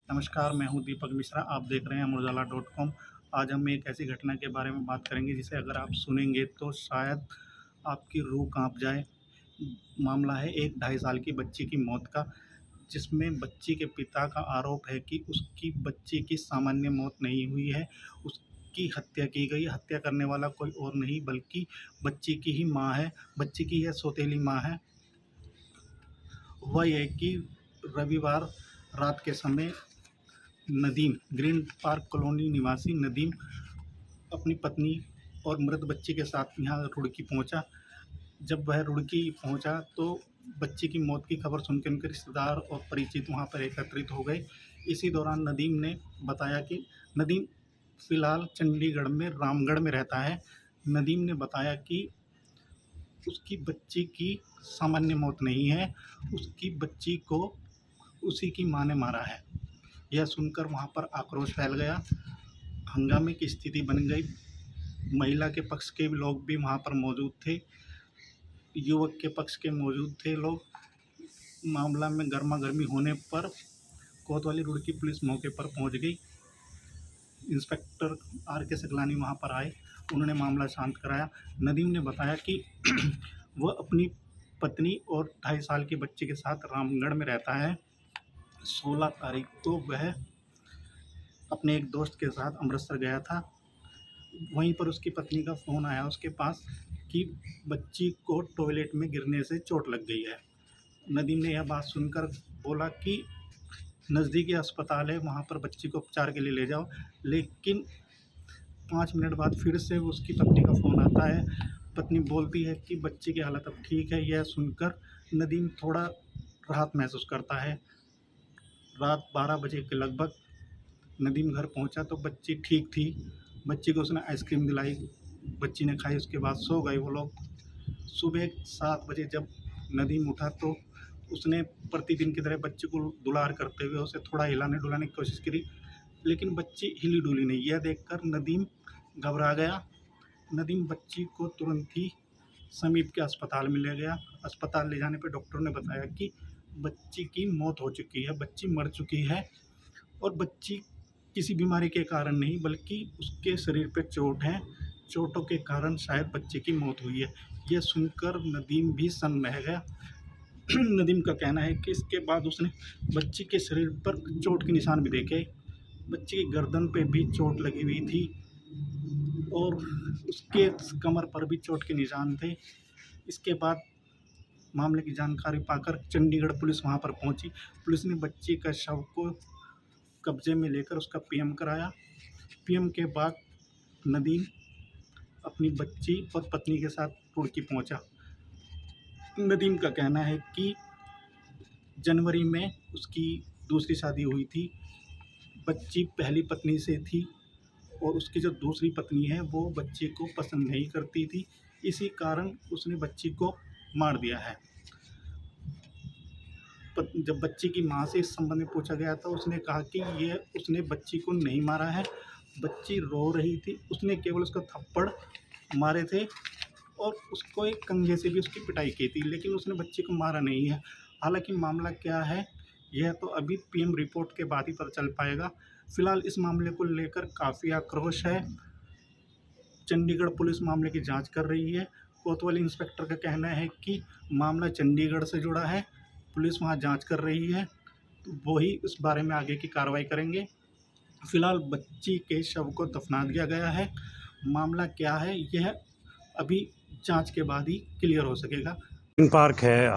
नमस्कार, मैं हूँ दीपक मिश्रा। आप देख रहे हैं अमर उजाला.com। आज हम एक ऐसी घटना के बारे में बात करेंगे जिसे अगर आप सुनेंगे तो शायद आपकी रूह काँप जाए। मामला है एक 2.5 साल की बच्ची की मौत का, जिसमें बच्ची के पिता का आरोप है कि उसकी बच्ची की सामान्य मौत नहीं हुई है, उसकी हत्या की गई। हत्या करने वाला कोई और नहीं बल्कि बच्ची की ही माँ है, बच्ची की यह सौतेली माँ है। हुआ ये कि रविवार रात के समय नदीम, ग्रीन पार्क कॉलोनी निवासी नदीम अपनी पत्नी और मृत बच्ची के साथ यहाँ रुड़की पहुँचा। जब वह रुड़की पहुँचा तो बच्ची की मौत की खबर सुनकर उनके रिश्तेदार और परिचित वहाँ पर एकत्रित हो गए। इसी दौरान नदीम ने बताया कि नदीम फ़िलहाल चंडीगढ़ में रामगढ़ में रहता है। नदीम ने बताया कि उसकी बच्ची की सामान्य मौत नहीं है, उसकी बच्ची को उसी की माँ ने मारा है। यह सुनकर वहाँ पर आक्रोश फैल गया, हंगामे की स्थिति बन गई। महिला के पक्ष के लोग भी वहाँ पर मौजूद थे, युवक के पक्ष के मौजूद थे लोग। मामला में गर्मागर्मी होने पर कोतवाली रुड़की पुलिस मौके पर पहुँच गई। Inspector R K. सकलानी वहाँ पर आए, उन्होंने मामला शांत कराया। नदीम ने बताया कि वह अपनी पत्नी और 2.5 साल के बच्चे के साथ रामगढ़ में रहता है। 16 तारीख को वह अपने एक दोस्त के साथ अमृतसर गया था। वहीं पर उसकी पत्नी का फ़ोन आया उसके पास कि बच्ची को टॉयलेट में गिरने से चोट लग गई है। नदीम ने यह बात सुनकर बोला कि नज़दीकी अस्पताल है, वहाँ पर बच्ची को उपचार के लिए ले जाओ। लेकिन 5 मिनट बाद फिर से उसकी पत्नी का फ़ोन आता है। पत्नी बोलती है कि बच्ची की हालत अब ठीक है। यह सुनकर नदीम थोड़ा राहत महसूस करता है। रात 12 बजे के लगभग नदीम घर पहुंचा तो बच्ची ठीक थी। बच्ची को उसने आइसक्रीम दिलाई, बच्ची ने खाई, उसके बाद सो गए वो लोग। सुबह 7 बजे जब नदीम उठा तो उसने प्रतिदिन की तरह बच्ची को दुलार करते हुए उसे थोड़ा हिलाने डुलाने की कोशिश करी, लेकिन बच्ची हिली डुली नहीं। यह देखकर नदीम घबरा गया। नदीम बच्ची को तुरंत ही समीप के अस्पताल में ले गया। अस्पताल ले जाने पर डॉक्टर ने बताया कि बच्ची की मौत हो चुकी है, बच्ची मर चुकी है और बच्ची किसी बीमारी के कारण नहीं बल्कि उसके शरीर पे चोट है, चोटों के कारण शायद बच्चे की मौत हुई है। यह सुनकर नदीम भी सन्न रह गया। नदीम का कहना है कि इसके बाद उसने बच्ची के शरीर पर चोट के निशान भी देखे। बच्ची की गर्दन पे भी चोट लगी हुई थी और उसके कमर पर भी चोट के निशान थे। इसके बाद मामले की जानकारी पाकर चंडीगढ़ पुलिस वहां पर पहुंची। पुलिस ने बच्ची का शव को कब्जे में लेकर उसका पीएम कराया। पीएम के बाद नदीम अपनी बच्ची और पत्नी के साथ रुड़की पहुंचा। नदीम का कहना है कि जनवरी में उसकी दूसरी शादी हुई थी। बच्ची पहली पत्नी से थी और उसकी जो दूसरी पत्नी है वो बच्ची को पसंद नहीं करती थी, इसी कारण उसने बच्ची को मार दिया है। जब बच्ची की माँ से इस संबंध में पूछा गया था, उसने कहा कि ये उसने बच्ची को नहीं मारा है, बच्ची रो रही थी, उसने केवल उसको थप्पड़ मारे थे और उसको एक कंघे से भी उसकी पिटाई की थी, लेकिन उसने बच्ची को मारा नहीं है। हालांकि मामला क्या है यह तो अभी पीएम रिपोर्ट के बाद ही पता चल पाएगा। फिलहाल इस मामले को लेकर काफ़ी आक्रोश है। चंडीगढ़ पुलिस मामले की जांच कर रही है। कोतवाली इंस्पेक्टर का कहना है कि मामला चंडीगढ़ से जुड़ा है, पुलिस वहां जांच कर रही है, तो वही इस बारे में आगे की कार्रवाई करेंगे। फिलहाल बच्ची के शव को दफना दिया गया है। मामला क्या है यह अभी जांच के बाद ही क्लियर हो सकेगा। ग्रीन पार्क है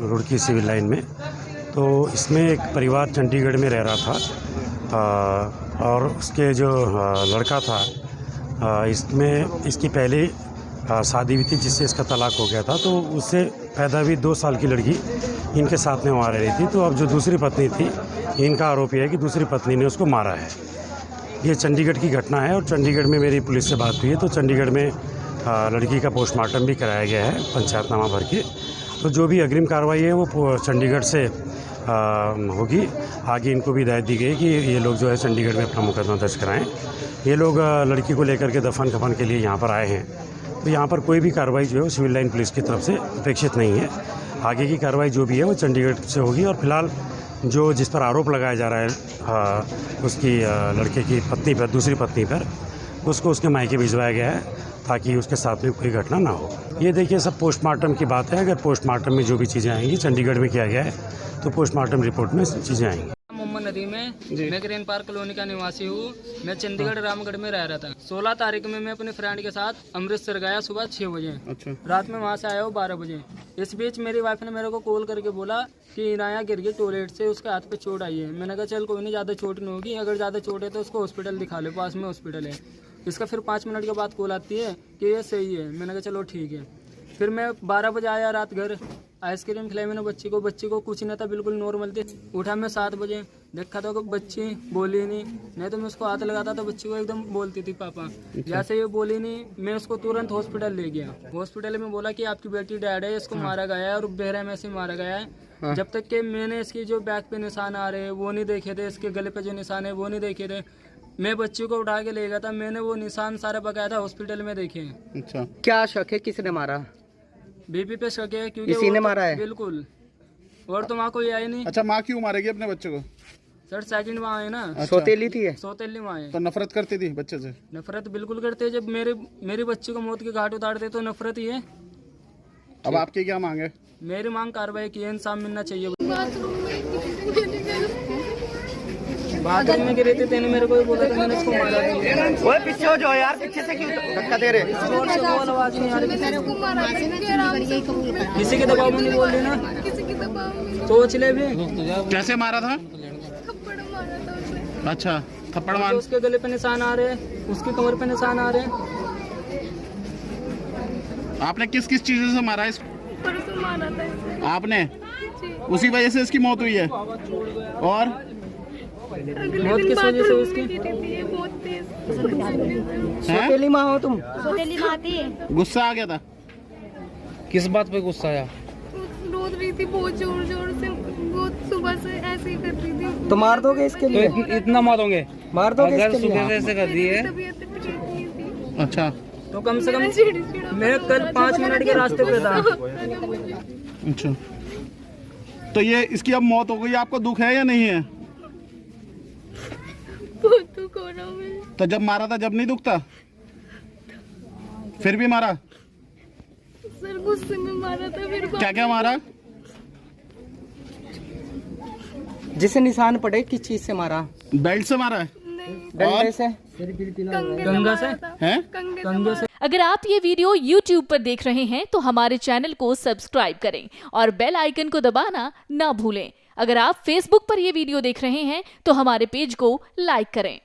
रुड़की सिविल लाइन में, तो इसमें एक परिवार चंडीगढ़ में रह रहा था और उसके जो लड़का था इसमें इसकी पहले शादी हुई थी जिससे इसका तलाक हो गया था, तो उससे पैदा हुई 2 साल की लड़की इनके साथ में वहाँ रह रही थी। तो अब जो दूसरी पत्नी थी, इनका आरोप यह है कि दूसरी पत्नी ने उसको मारा है। ये चंडीगढ़ की घटना है और चंडीगढ़ में मेरी पुलिस से बात हुई है, तो चंडीगढ़ में लड़की का पोस्टमार्टम भी कराया गया है पंचायतनामा भर के। तो जो भी अग्रिम कार्रवाई है वो चंडीगढ़ से होगी। आगे इनको भी हिदायत दी गई कि ये लोग जो है चंडीगढ़ में अपना मुकदमा दर्ज कराएं। ये लोग लड़की को लेकर के दफन कफन के लिए यहाँ पर आए हैं, तो यहाँ पर कोई भी कार्रवाई जो है वो सिविल लाइन पुलिस की तरफ से अपेक्षित नहीं है। आगे की कार्रवाई जो भी है वो चंडीगढ़ से होगी और फिलहाल जो जिस पर आरोप लगाया जा रहा है उसकी लड़के की पत्नी पर, दूसरी पत्नी पर, उसको उसके मायके भिजवाया गया है ताकि उसके साथ में कोई घटना ना हो। ये देखिए सब पोस्टमार्टम की बात है। अगर पोस्टमार्टम में जो भी चीज़ें आएंगी, चंडीगढ़ में किया गया है तो पोस्टमार्टम रिपोर्ट में चीज़ें आएंगी। मोहम्मद नदीम है, मैं ग्रीन पार्क कॉलोनी का निवासी हूँ। मैं चंडीगढ़ रामगढ़ में रह रहा था। 16 तारीख में मैं अपने फ्रेंड के साथ अमृतसर गया सुबह 6 बजे। अच्छा। रात में वहाँ से आया हूँ 12 बजे। इस बीच मेरी वाइफ ने मेरे को कॉल करके बोला कि इनाया गिर गई टॉयलेट से, उसके हाथ पे चोट आई है। मैंने कहा चल कोई नहीं, ज़्यादा चोट नहीं होगी, अगर ज़्यादा चोट है तो उसको हॉस्पिटल दिखा लो, पास में हॉस्पिटल है। इसका फिर 5 मिनट के बाद कॉल आती है कि ये सही है। मैंने कहा चलो ठीक है। फिर मैं 12 बजे आया रात घर, आइसक्रीम खिलाई मैंने बच्ची को कुछ नहीं था, बिल्कुल नॉर्मल थी। उठा मैं 7 बजे, देखा था कि बच्ची बोली नहीं तो मैं उसको हाथ लगाता तो बच्ची को एकदम बोलती थी पापा। जैसे ये बोली नहीं, मैं उसको तुरंत हॉस्पिटल ले गया। हॉस्पिटल में बोला कि आपकी बेटी डैड है, इसको मारा गया है और बेहरा में से मारा गया है। जब तक कि मैंने इसकी जो बैक पे निशान आ रहे हैं वो नहीं देखे थे, इसके गले पे जो निशान है वो नहीं देखे थे। मैं बच्ची को उठा के ले गया था, मैंने वो निशान सारे बकायदा हॉस्पिटल में देखे। अच्छा, क्या शक है, किसने मारा? बीपी पे शक है क्योंकि इसी ने मारा है? बिल्कुल, और तो वहाँ कोई आई नहीं। अच्छा, माँ क्यों मारेगी अपने बच्चे को? सर सेकंड वहाँ है ना। अच्छा। सौतेली थी? सौतेली वहाँ है। तो नफरत करती थी बच्चे से? नफरत बिल्कुल करते। जब मेरी बच्ची को मौत के घाट उतारते तो नफरत ही है। अब आपकी क्या मांग है? मेरी मांग कार्रवाई की, इंसाफ मिलना चाहिए। बाथरूम में गिरी थी, तेने मेरे को ही बोला था, मैंने इसको मारा था। ओए पीछे हो जाओ यार, पीछे से क्यों धक्का दे रहे? जोर से बोल, आवाज नहीं आ रही। किसी के दबाव में नहीं बोल रही ना, सोच ले भी। कैसे मारा था? अच्छा, थप्पड़ मार। उसके गले पे निशान आ रहे, उसकी कमर पे निशान आ रहे। आपने किस किस चीजों से मारा इसको? परसों मारा था इसे। आपने? उसी वजह से इसकी मौत हुई है? और मौत किस वजह से उसकी? बहुत तेज। सौतेली माँ हो तुम? सौतेली माँ थी। गुस्सा आ गया था? किस बात पे गुस्सा आया? रोज रही थी बहुत जोर जोर से, बहुत सुबह से ऐसे ही कर रही थी। तो मार दोगे इसके लिए? इतना मारोगे? मार दोगे इसके लिए? ऐसे कर दी है। तबीयत ठीक नहीं थी। अच्छा, तो कम से कम मैं कल 5 मिनट के रास्ते पे था। अच्छा, तो ये इसकी अब मौत हो गई, आपको दुख है या नहीं है? बहुत दुख हो रहा है। तो जब मारा था जब नहीं दुख था? फिर भी मारा? सर गुस्से में मारा था। फिर क्या क्या मारा? जिसे निशान पड़े किस चीज से मारा? बेल्ट से मारा है? डंडे से? गंगा से? हैं? कंगे से। अगर आप ये वीडियो YouTube पर देख रहे हैं तो हमारे चैनल को सब्सक्राइब करें और बेल आइकन को दबाना ना भूलें। अगर आप Facebook पर ये वीडियो देख रहे हैं तो हमारे पेज को लाइक करें।